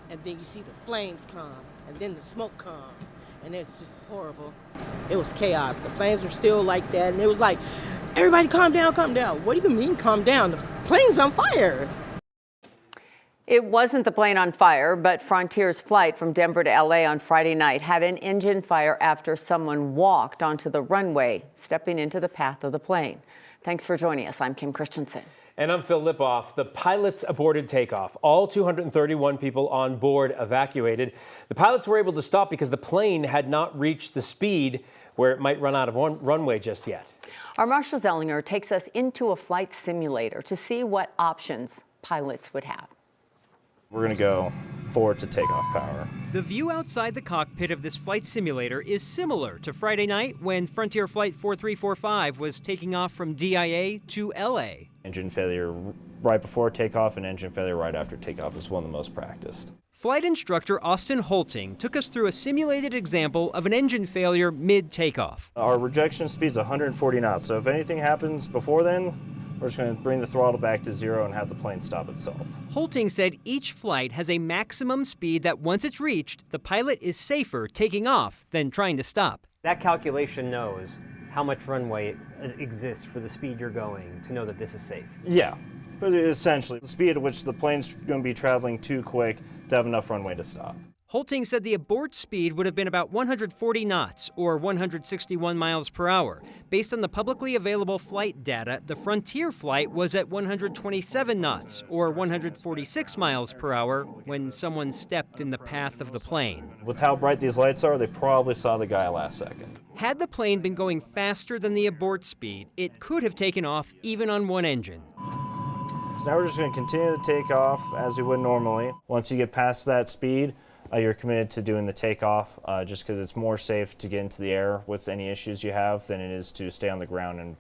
and then you see the flames come, and then the smoke comes, and it's just horrible. It was chaos. The flames were still like that, and it was like, everybody calm down, calm down. What do you mean calm down? The plane's on fire. It wasn't the plane on fire, but Frontier's flight from Denver to LA on Friday night had an engine fire after someone walked onto the runway, stepping into the path of the plane. Thanks for joining us. I'm Kim Christensen. And I'm Phil Lipoff. The pilots aborted takeoff. All 231 people on board evacuated. The pilots were able to stop because the plane had not reached the speed where it might run out of runway just yet. Our Marshall Zellinger takes us into a flight simulator to see what options pilots would have. We're going to go forward to takeoff power. The view outside the cockpit of this flight simulator is similar to Friday night when Frontier Flight 4345 was taking off from DIA to LA. Engine failure right before takeoff and engine failure right after takeoff is one of the most practiced. Flight instructor Austin Holting took us through a simulated example of an engine failure mid-takeoff. Our rejection speed is 140 knots, so if anything happens before then, we're just going to bring the throttle back to zero and have the plane stop itself. Holting said each flight has a maximum speed that once it's reached, the pilot is safer taking off than trying to stop. That calculation knows how much runway exists for the speed you're going to know that this is safe. Yeah, but essentially the speed at which the plane's going to be traveling too quick to have enough runway to stop. Holting said the abort speed would have been about 140 knots, or 161 miles per hour. Based on the publicly available flight data, the Frontier flight was at 127 knots, or 146 miles per hour, when someone stepped in the path of the plane. With how bright these lights are, they probably saw the guy last second. Had the plane been going faster than the abort speed, it could have taken off even on one engine. So now we're just going to continue to take off as we would normally. Once you get past that speed, you're committed to doing the takeoff just because it's more safe to get into the air with any issues you have than it is to stay on the ground and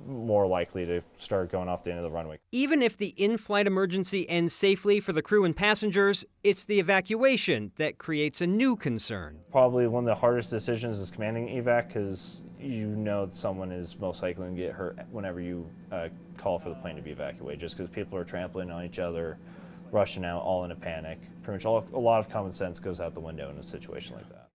more likely to start going off the end of the runway. Even if the in-flight emergency ends safely for the crew and passengers, it's the evacuation that creates a new concern. Probably one of the hardest decisions is commanding evac because you know that someone is most likely to get hurt whenever you call for the plane to be evacuated, just because people are trampling on each other, rushing out, all in a panic. Pretty much a lot of common sense goes out the window in a situation like that.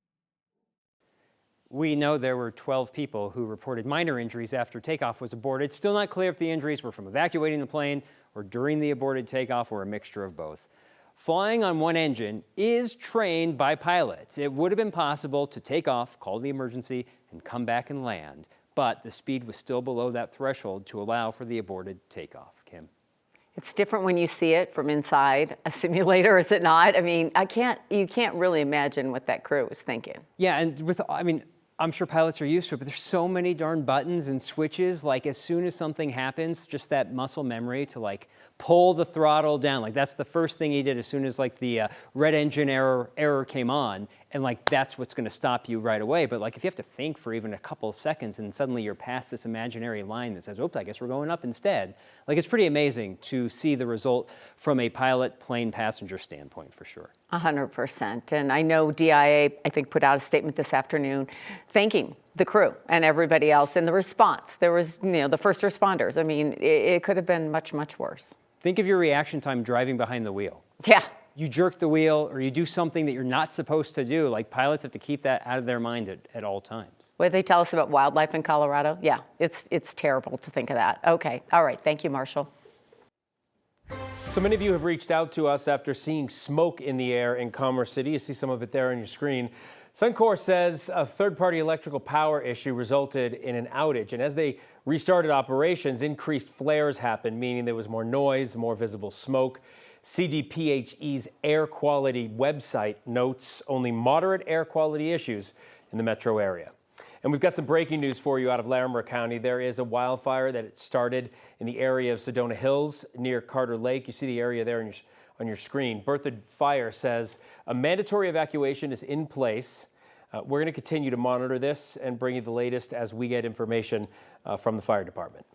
We know there were 12 people who reported minor injuries after takeoff was aborted. It's still not clear if the injuries were from evacuating the plane or during the aborted takeoff or a mixture of both. Flying on one engine is trained by pilots. It would have been possible to take off, call the emergency, and come back and land, but the speed was still below that threshold to allow for the aborted takeoff. Kim? It's different when you see it from inside a simulator, is it not? I mean, you can't really imagine what that crew was thinking. Yeah, and I'm sure pilots are used to it, but there's so many darn buttons and switches. Like, as soon as something happens, just that muscle memory to like pull the throttle down. Like, that's the first thing he did as soon as like the red engine error came on. And like, that's what's going to stop you right away. But like, if you have to think for even a couple of seconds and suddenly you're past this imaginary line that says, oops, I guess we're going up instead. Like, it's pretty amazing to see the result from a pilot, plane, passenger standpoint, for sure. 100%. And I know DIA, I think, put out a statement this afternoon thanking the crew and everybody else in the response. There was, the first responders. I mean, it could have been much, much worse. Think of your reaction time driving behind the wheel. Yeah. You jerk the wheel or you do something that you're not supposed to do. Like, pilots have to keep that out of their mind at all times. What did they tell us about wildlife in Colorado? Yeah, it's terrible to think of that. Okay, all right, thank you, Marshall. So many of you have reached out to us after seeing smoke in the air in Commerce City. You see some of it there on your screen. Suncor says a third-party electrical power issue resulted in an outage, and as they restarted operations, increased flares happened, meaning there was more noise, more visible smoke. CDPHE's air quality website notes only moderate air quality issues in the metro area. And we've got some breaking news for you out of Larimer County. There is a wildfire that started in the area of Sedona Hills near Carter Lake. You see the area there on your screen. Berthoud Fire says a mandatory evacuation is in place. We're going to continue to monitor this and bring you the latest as we get information from the fire department.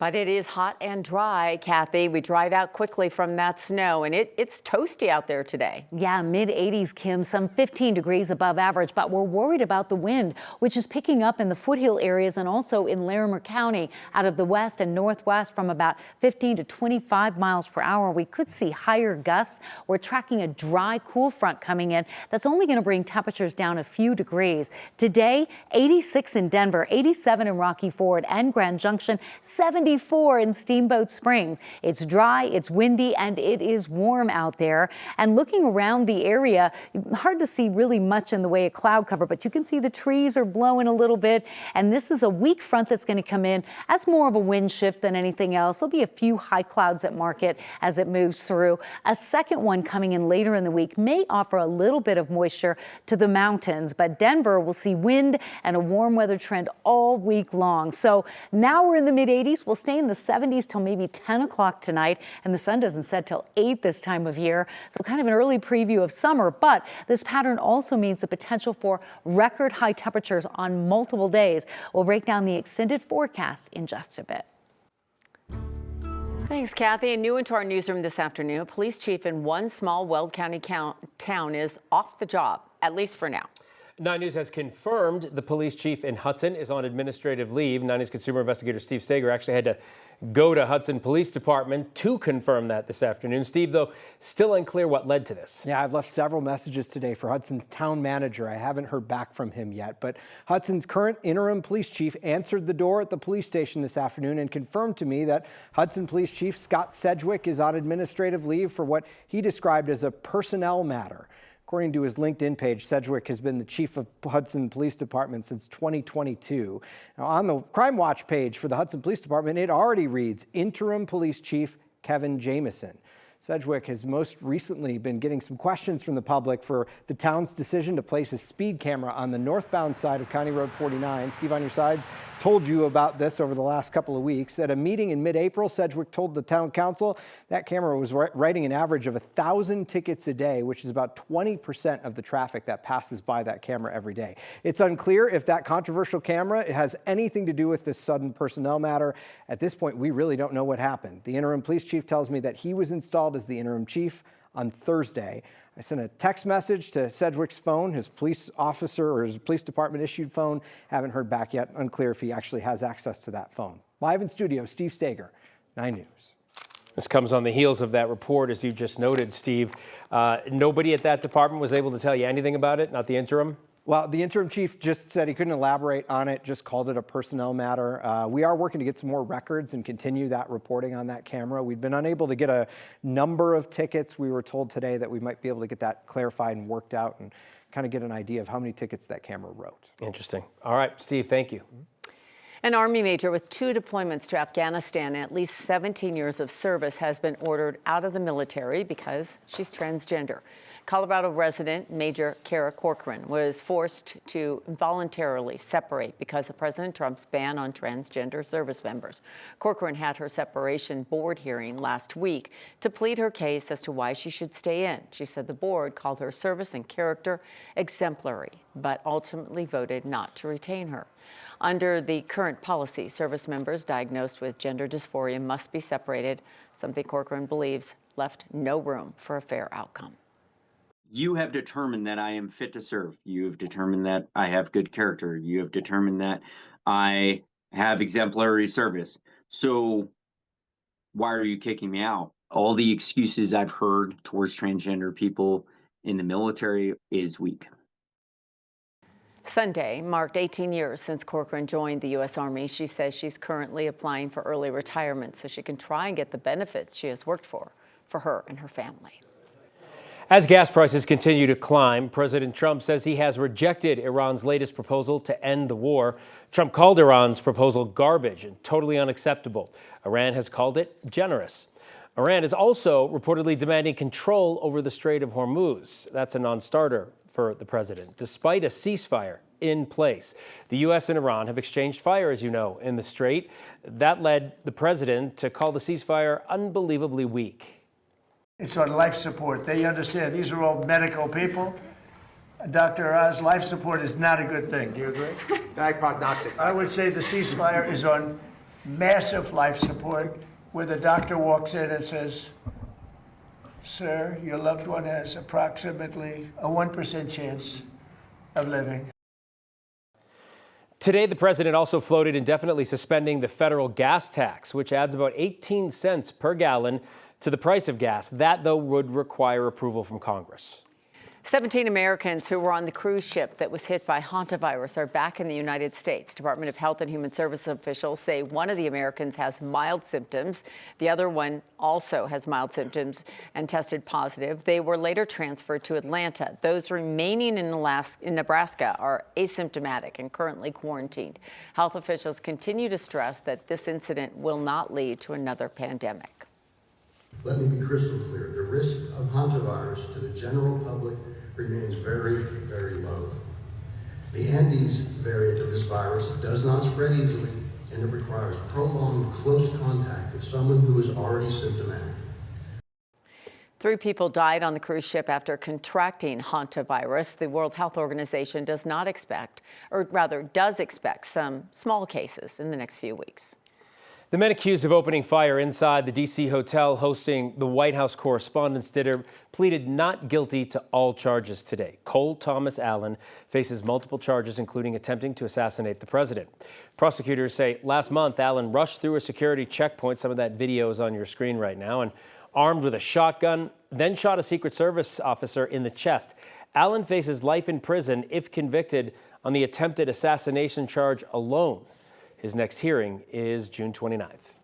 But it is hot and dry, Kathy. We dried out quickly from that snow, and it's toasty out there today. Yeah, mid-80s, Kim, some 15 degrees above average, but we're worried about the wind, which is picking up in the foothill areas and also in Larimer County out of the west and northwest from about 15 to 25 miles per hour. We could see higher gusts. We're tracking a dry, cool front coming in that's only going to bring temperatures down a few degrees. Today, 86 in Denver, 87 in Rocky Ford and Grand Junction, 74 in Steamboat Springs. It's dry, it's windy, and it is warm out there. And looking around the area, hard to see really much in the way of cloud cover, but you can see the trees are blowing a little bit. And this is a weak front that's going to come in as more of a wind shift than anything else. There'll be a few high clouds at market as it moves through. A second one coming in later in the week may offer a little bit of moisture to the mountains, but Denver will see wind and a warm weather trend all week long. So now we're in the mid-80s. We'll stay in the 70s till maybe 10 o'clock tonight, and the sun doesn't set till 8 this time of year. So kind of an early preview of summer, but this pattern also means the potential for record high temperatures on multiple days. We'll break down the extended forecast in just a bit. Thanks, Kathy. And new into our newsroom this afternoon, a police chief in one small Weld County town is off the job, at least for now. 9 News has confirmed the police chief in Hudson is on administrative leave. 9 News consumer investigator Steve Steger actually had to go to Hudson Police Department to confirm that this afternoon. Steve, though, still unclear what led to this. Yeah, I've left several messages today for Hudson's town manager. I haven't heard back from him yet, but Hudson's current interim police chief answered the door at the police station this afternoon and confirmed to me that Hudson Police Chief Scott Sedgwick is on administrative leave for what he described as a personnel matter. According to his LinkedIn page, Sedgwick has been the chief of Hudson Police Department since 2022. Now, on the Crime Watch page for the Hudson Police Department, it already reads Interim Police Chief Kevin Jamieson. Sedgwick has most recently been getting some questions from the public for the town's decision to place a speed camera on the northbound side of County Road 49. Steve on your sides told you about this over the last couple of weeks. At a meeting in mid-April, Sedgwick told the town council that camera was writing an average of 1,000 tickets a day, which is about 20% of the traffic that passes by that camera every day. It's unclear if that controversial camera has anything to do with this sudden personnel matter. At this point, we really don't know what happened. The interim police chief tells me that he was installed as the interim chief on Thursday. I sent a text message to Sedgwick's phone, his police officer or his police department issued phone. Haven't heard back yet. Unclear if he actually has access to that phone. Live in studio, Steve Steger, 9 News. This comes on the heels of that report, as you just noted, Steve. Nobody at that department was able to tell you anything about it, not the interim? Well, the interim chief just said he couldn't elaborate on it, just called it a personnel matter. We are working to get some more records and continue that reporting on that camera. We've been unable to get a number of tickets. We were told today that we might be able to get that clarified and worked out and kind of get an idea of how many tickets that camera wrote. Interesting. All right, Steve, thank you. An Army major with 2 deployments to Afghanistan and at least 17 years of service has been ordered out of the military because she's transgender. Colorado resident Major Kara Corcoran was forced to voluntarily separate because of President Trump's ban on transgender service members. Corcoran had her separation board hearing last week to plead her case as to why she should stay in. She said the board called her service and character exemplary, but ultimately voted not to retain her. Under the current policy, service members diagnosed with gender dysphoria must be separated, something Corcoran believes left no room for a fair outcome. You have determined that I am fit to serve. You have determined that I have good character. You have determined that I have exemplary service. So why are you kicking me out? All the excuses I've heard towards transgender people in the military is weak. Sunday marked 18 years since Corcoran joined the U.S. Army. She says she's currently applying for early retirement so she can try and get the benefits she has worked for her and her family. As gas prices continue to climb, President Trump says he has rejected Iran's latest proposal to end the war. Trump called Iran's proposal garbage and totally unacceptable. Iran has called it generous. Iran is also reportedly demanding control over the Strait of Hormuz. That's a non-starter for the president, despite a ceasefire in place. The U.S. and Iran have exchanged fire, as you know, in the Strait. That led the president to call the ceasefire unbelievably weak. It's on life support. They understand. These are all medical people. Dr. Oz, life support is not a good thing. Do you agree? Bad prognostic. I would say the ceasefire is on massive life support, where the doctor walks in and says, "Sir, your loved one has approximately a 1% chance of living." Today, the president also floated indefinitely suspending the federal gas tax, which adds about 18 cents per gallon to the price of gas. That, though, would require approval from Congress. 17 Americans who were on the cruise ship that was hit by Hantavirus are back in the United States. Department of Health and Human Services officials say one of the Americans has mild symptoms. The other one also has mild symptoms and tested positive. They were later transferred to Atlanta. Those remaining in Nebraska are asymptomatic and currently quarantined. Health officials continue to stress that this incident will not lead to another pandemic. Let me be crystal clear. The risk of hantavirus to the general public remains very, very low. The Andes variant of this virus does not spread easily, and it requires prolonged close contact with someone who is already symptomatic. 3 people died on the cruise ship after contracting hantavirus. The World Health Organization does not expect, or rather does expect, some small cases in the next few weeks. The men accused of opening fire inside the D.C. hotel hosting the White House Correspondents' Dinner pleaded not guilty to all charges today. Cole Thomas Allen faces multiple charges, including attempting to assassinate the president. Prosecutors say last month, Allen rushed through a security checkpoint. Some of that video is on your screen right now, and armed with a shotgun, then shot a Secret Service officer in the chest. Allen faces life in prison if convicted on the attempted assassination charge alone. His next hearing is June 29th.